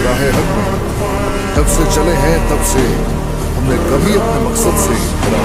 राह हक में जब से चले हैं तब से हमने कभी अपने मकसद से इनकरा